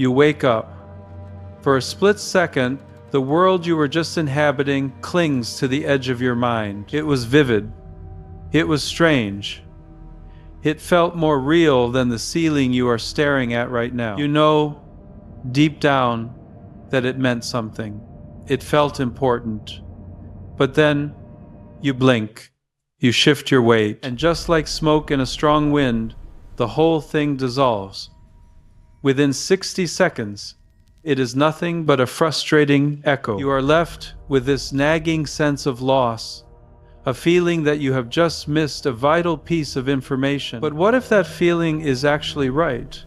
You wake up. For a split second, the world you were just inhabiting clings to the edge of your mind. It was vivid. It was strange. It felt more real than the ceiling you are staring at right now. You know, deep down, that it meant something. It felt important. But then, you blink. You shift your weight, and just like smoke in a strong wind, the whole thing dissolves. Within 60 seconds, it is nothing but a frustrating echo. You are left with this nagging sense of loss, a feeling that you have just missed a vital piece of information. But what if that feeling is actually right?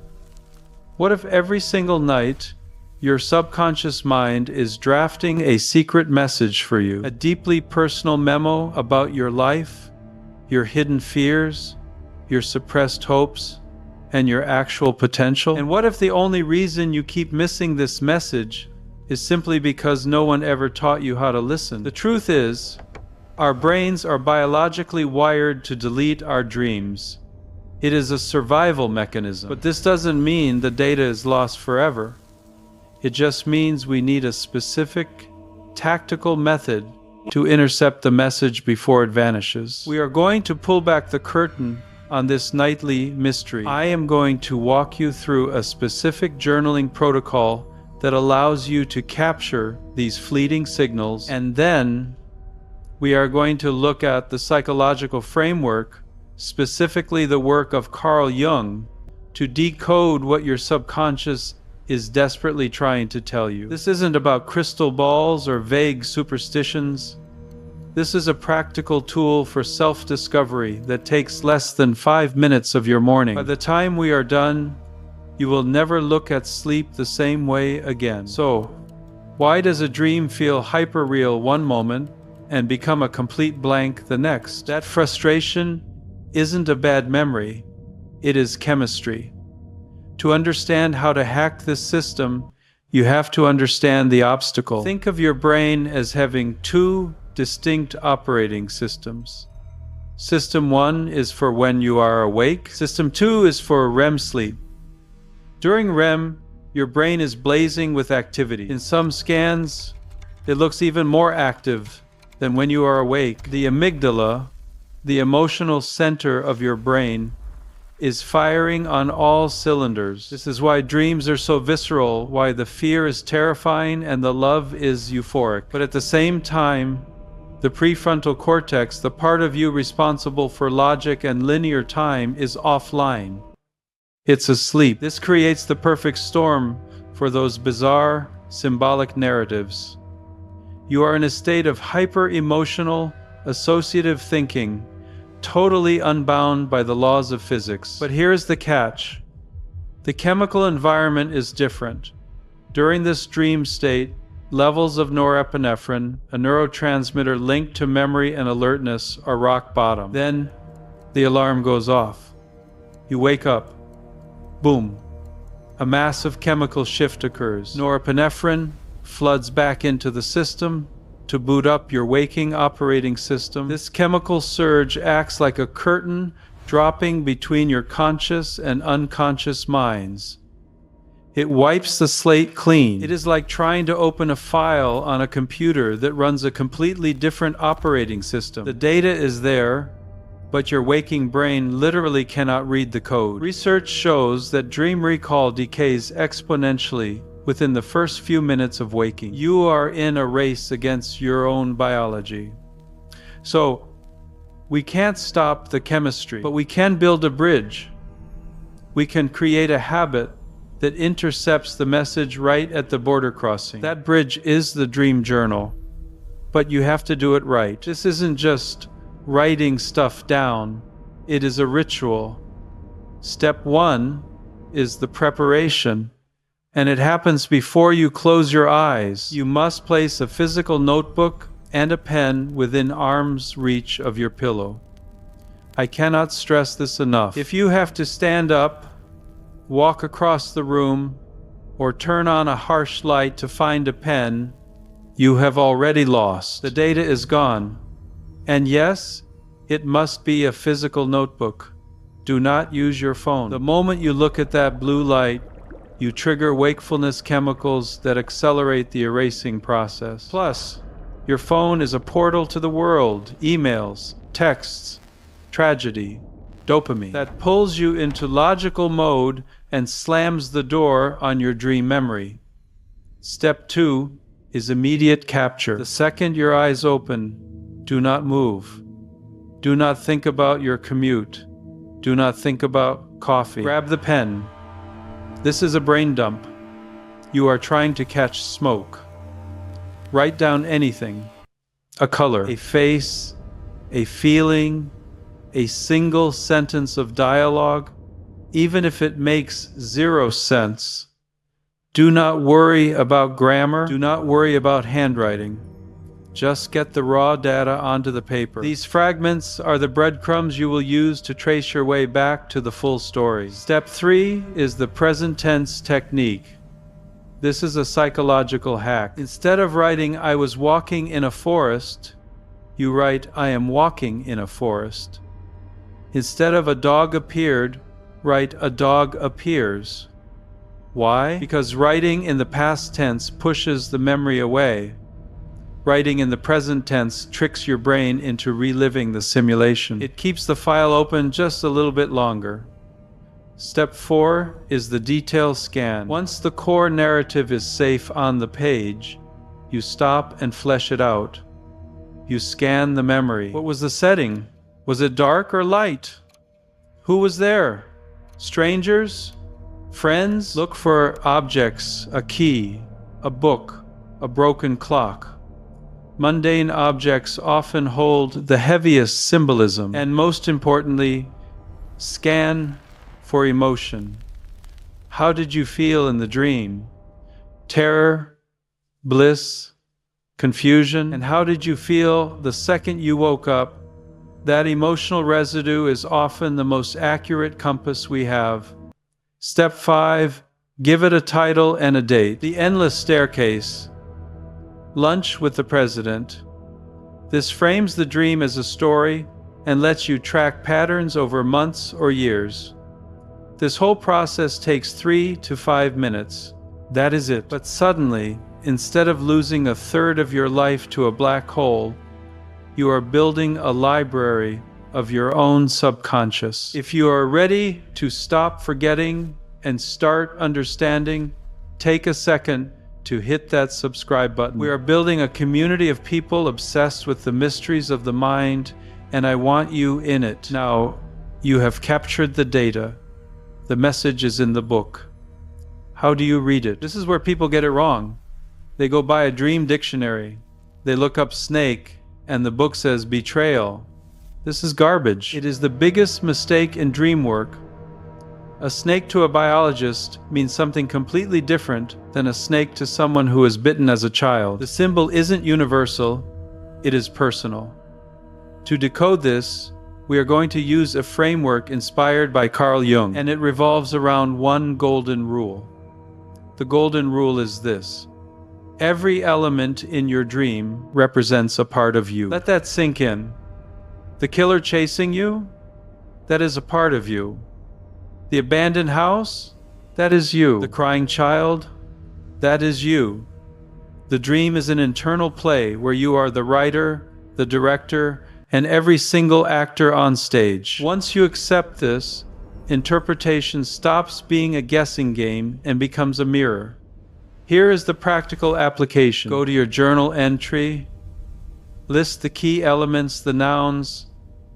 What if every single night, your subconscious mind is drafting a secret message for you, a deeply personal memo about your life, your hidden fears, your suppressed hopes, and your actual potential? And what if the only reason you keep missing this message is simply because no one ever taught you how to listen? The truth is, our brains are biologically wired to delete our dreams. It is a survival mechanism. But this doesn't mean the data is lost forever. It just means we need a specific, tactical method to intercept the message before it vanishes. We are going to pull back the curtain on this nightly mystery. I am going to walk you through a specific journaling protocol that allows you to capture these fleeting signals, and then we are going to look at the psychological framework, specifically the work of Carl Jung, to decode what your subconscious is desperately trying to tell you. This isn't about crystal balls or vague superstitions. This is a practical tool for self-discovery that takes less than 5 minutes of your morning. By the time we are done, you will never look at sleep the same way again. So, why does a dream feel hyper-real one moment and become a complete blank the next? That frustration isn't a bad memory, it is chemistry. To understand how to hack this system, you have to understand the obstacle. Think of your brain as having two distinct operating systems. System 1 is for when you are awake. System 2 is for REM sleep. During REM, your brain is blazing with activity. In some scans, it looks even more active than when you are awake. The amygdala, the emotional center of your brain, is firing on all cylinders. This is why dreams are so visceral, why the fear is terrifying and the love is euphoric. But at the same time, the prefrontal cortex, the part of you responsible for logic and linear time, is offline. It's asleep. This creates the perfect storm for those bizarre, symbolic narratives. You are in a state of hyper-emotional, associative thinking, totally unbound by the laws of physics. But here's the catch. The chemical environment is different. During this dream state, levels of norepinephrine, a neurotransmitter linked to memory and alertness, are rock bottom. Then, the alarm goes off. You wake up. Boom. A massive chemical shift occurs. Norepinephrine floods back into the system to boot up your waking operating system. This chemical surge acts like a curtain dropping between your conscious and unconscious minds. It wipes the slate clean. It is like trying to open a file on a computer that runs a completely different operating system. The data is there, but your waking brain literally cannot read the code. Research shows that dream recall decays exponentially within the first few minutes of waking. You are in a race against your own biology. So, we can't stop the chemistry, but we can build a bridge. We can create a habit that intercepts the message right at the border crossing. That bridge is the dream journal, but you have to do it right. This isn't just writing stuff down, it is a ritual. Step 1 is the preparation, and it happens before you close your eyes. You must place a physical notebook and a pen within arm's reach of your pillow. I cannot stress this enough. If you have to stand up, walk across the room, or turn on a harsh light to find a pen, you have already lost. The data is gone. And yes, it must be a physical notebook. Do not use your phone. The moment you look at that blue light, You trigger wakefulness chemicals that accelerate the erasing process. Plus, your phone is a portal to the world, emails, texts, tragedy, dopamine, that pulls you into logical mode and slams the door on your dream memory. Step 2 is immediate capture. The second your eyes open, do not move. Do not think about your commute. Do not think about coffee. Grab the pen. This is a brain dump. You are trying to catch smoke. Write down anything. A color, a face, a feeling, a single sentence of dialogue, even if it makes 0 sense. Do not worry about grammar. Do not worry about handwriting. Just get the raw data onto the paper. These fragments are the breadcrumbs you will use to trace your way back to the full story. Step 3 is the present tense technique. This is a psychological hack. Instead of writing, "I was walking in a forest," you write, "I am walking in a forest." Instead of "a dog appeared," write, "a dog appears." Why? Because writing in the past tense pushes the memory away. Writing in the present tense tricks your brain into reliving the simulation. It keeps the file open just a little bit longer. Step 4 is the detail scan. Once the core narrative is safe on the page, you stop and flesh it out. You scan the memory. What was the setting? Was it dark or light? Who was there? Strangers? Friends? Look for objects, a key, a book, a broken clock. Mundane objects often hold the heaviest symbolism. And most importantly, scan for emotion. How did you feel in the dream? Terror, bliss, confusion? And how did you feel the second you woke up? That emotional residue is often the most accurate compass we have. Step 5, give it a title and a date. The Endless Staircase. Lunch with the President. This frames the dream as a story and lets you track patterns over months or years. This whole process takes 3 to 5 minutes. That is it. But suddenly, instead of losing a third of your life to a black hole, you are building a library of your own subconscious. If you are ready to stop forgetting and start understanding, take a second to hit that subscribe button. We are building a community of people obsessed with the mysteries of the mind, and I want you in it. Now, you have captured the data. The message is in the book. How do you read it? This is where people get it wrong. They go buy a dream dictionary. They look up snake, and the book says betrayal. This is garbage. It is the biggest mistake in dream work. A snake to a biologist means something completely different than a snake to someone who was bitten as a child. The symbol isn't universal, it is personal. To decode this, we are going to use a framework inspired by Carl Jung, and it revolves around one golden rule. The golden rule is this: every element in your dream represents a part of you. Let that sink in. The killer chasing you? That is a part of you. The abandoned house? That is you. The crying child? That is you. The dream is an internal play where you are the writer, the director, and every single actor on stage. Once you accept this, interpretation stops being a guessing game and becomes a mirror. Here is the practical application. Go to your journal entry. List the key elements, the nouns.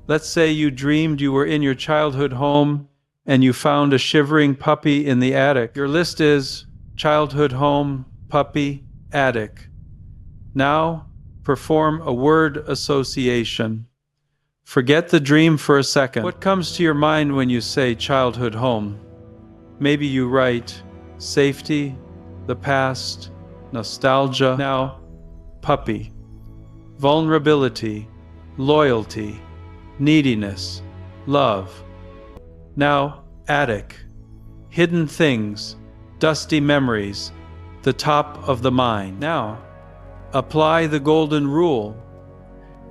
Let's say you dreamed you were in your childhood home and you found a shivering puppy in the attic. Your list is childhood home, puppy, attic. Now, perform a word association. Forget the dream for a second. What comes to your mind when you say childhood home? Maybe you write safety, the past, nostalgia. Now, puppy. Vulnerability, loyalty, neediness, love. Now, attic. Hidden things, dusty memories, the top of the mind. Now, apply the golden rule.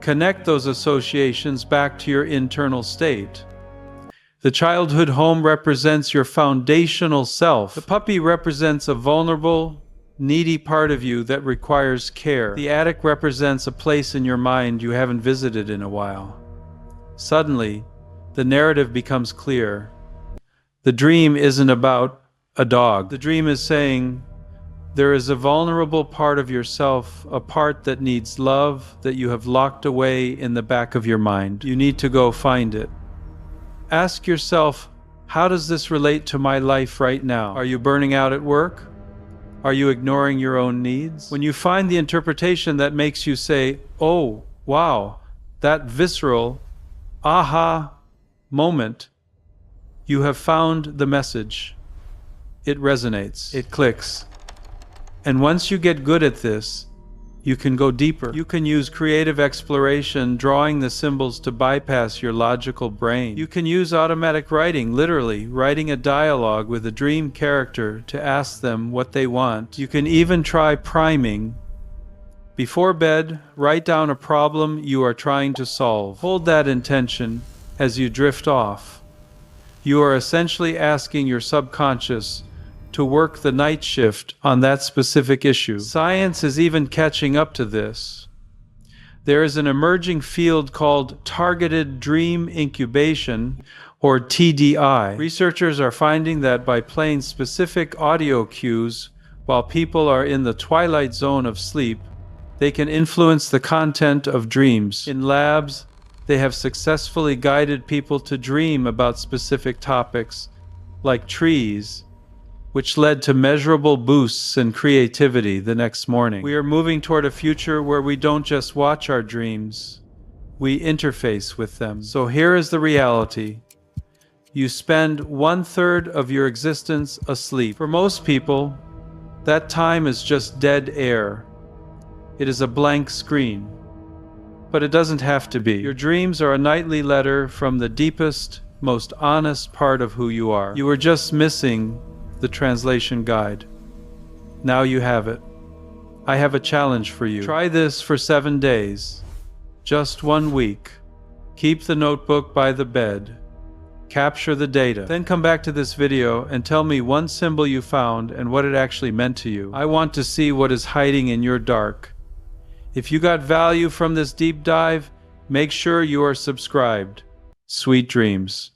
Connect those associations back to your internal state. The childhood home represents your foundational self. The puppy represents a vulnerable, needy part of you that requires care. The attic represents a place in your mind you haven't visited in a while. Suddenly, the narrative becomes clear. The dream isn't about a dog. The dream is saying, there is a vulnerable part of yourself, a part that needs love, that you have locked away in the back of your mind. You need to go find it. Ask yourself, how does this relate to my life right now? Are you burning out at work? Are you ignoring your own needs? When you find the interpretation that makes you say, oh, wow, that visceral, aha moment, you have found the message. It resonates. It clicks. And once you get good at this, you can go deeper. You can use creative exploration, drawing the symbols to bypass your logical brain. You can use automatic writing, literally writing a dialogue with a dream character to ask them what they want. You can even try priming. Before bed, write down a problem you are trying to solve. Hold that intention as you drift off. You are essentially asking your subconscious to work the night shift on that specific issue. Science is even catching up to this. There is an emerging field called targeted dream incubation, or TDI. Researchers are finding that by playing specific audio cues while people are in the twilight zone of sleep, they can influence the content of dreams. In labs, they have successfully guided people to dream about specific topics, like trees, which led to measurable boosts in creativity the next morning. We are moving toward a future where we don't just watch our dreams, we interface with them. So here is the reality. You spend 1/3 of your existence asleep. For most people, that time is just dead air. It is a blank screen. But it doesn't have to be. Your dreams are a nightly letter from the deepest, most honest part of who you are. You were just missing the translation guide. Now you have it. I have a challenge for you. Try this for 7 days. Just 1 week. Keep the notebook by the bed. Capture the data. Then come back to this video and tell me one symbol you found and what it actually meant to you. I want to see what is hiding in your dark. If you got value from this deep dive, make sure you are subscribed. Sweet dreams.